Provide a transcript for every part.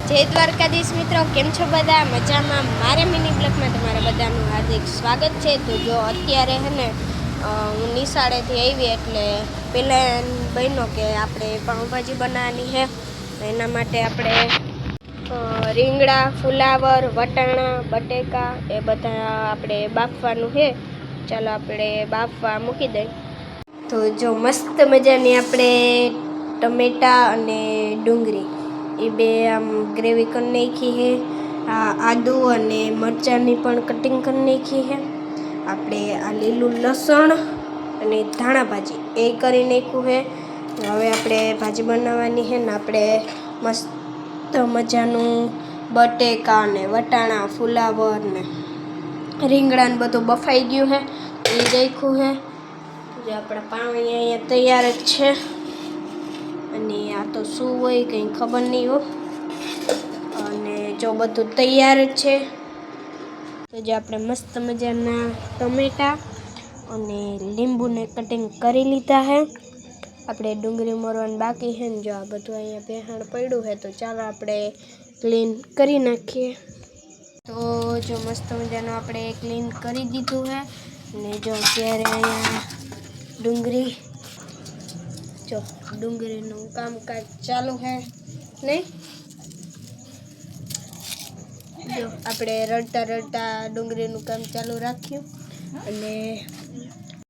જય દ્વારકાધીશ મિત્રો, કેમ છો બધા? મજામાં? મારા મિની બ્લોગમાં તમારા બધાનું હાર્દિક સ્વાગત છે. તો જો અત્યારે હે ને હું નિશાળેથી આવી એટલે પહેલાં બન્યો કે આપણે પાઉંભાજી બનાવવાની છે. એના માટે આપણે રીંગણા, ફુલાવર, વટાણા, બટેકા એ બધા આપણે બાફવાનું છે. ચાલો આપણે બાફવા મૂકી દઈએ. તો જો મસ્ત મજાની આપણે ટમેટા અને ડુંગળી એ બે આમ ગ્રેવી કરી નાખી છે. આદુ અને મરચાંની પણ કટિંગ કરી નાખી છે. આપણે આ લીલું લસણ અને ધાણા ભાજી એ કરી નાખ્યું છે. હવે આપણે ભાજી બનાવવાની છે ને આપણે મસ્ત મજાનું બટેકા ને વટાણા, ફુલાવર ને રીંગણા ને બધું બફાઈ ગયું છે એ રાખ્યું છે. જે આપણા પાણી અહીંયા તૈયાર જ છે. અને આ તો શું હોય કંઈ ખબર નહીં હો. અને જો બધું તૈયાર જ છે. તો જે આપણે મસ્ત મજાના ટમેટા અને લીંબુને કટિંગ કરી લીધા છે. આપણે ડુંગળી મોરવાનું બાકી છે ને જો આ બધું અહીંયા ભેહાણ પડ્યું છે. તો ચાલો આપણે ક્લીન કરી નાખીએ. તો જો મસ્ત મજાનું આપણે ક્લીન કરી દીધું છે. અને જો અત્યારે અહીંયા ડુંગળીનું કામકાજ ચાલુ છે નહીં. જો આપણે રડતા રડતા ડુંગળીનું કામ ચાલુ રાખ્યું. અને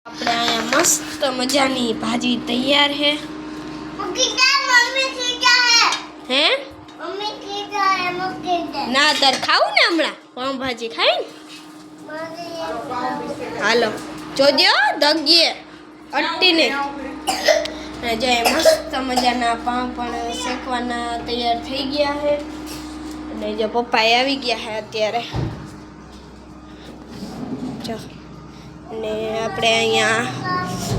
આપણે અહીંયા મસ્ત મજાની ભાજી તૈયાર છે. હે ના તાર ખાવું ને હમણાં પાઉંભાજી ખાઈ ને હાલો જોજો દગીએ અટ્ટીને. જે મસ્ત મજાના પાઉં પણ શેકવાના તૈયાર થઈ ગયા છે. અને જો પપ્પાએ આવી ગયા છે અત્યારે. જો અને આપણે અહીંયા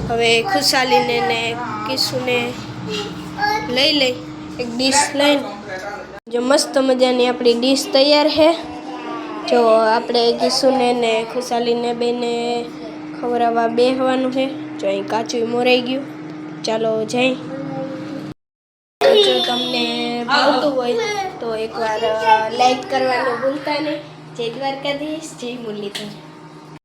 હવે ખુશાલીને ને કિશુને લઈ એક ડીશ લઈને જો મસ્ત મજાની આપણી ડીશ તૈયાર છે. જો આપણે કિશુને ને ખુશાલીને બેને ખવડાવવા બેસવાનું છે. જો અહીં કાચું મોરાઈ ગયું. ચાલો જઈ. જો તમને ભાવતું હોય તો એકવાર લાઈક કરવાનું ભૂલતા નહીં. જય દ્વારકાધીશ, જય મુરલીધર.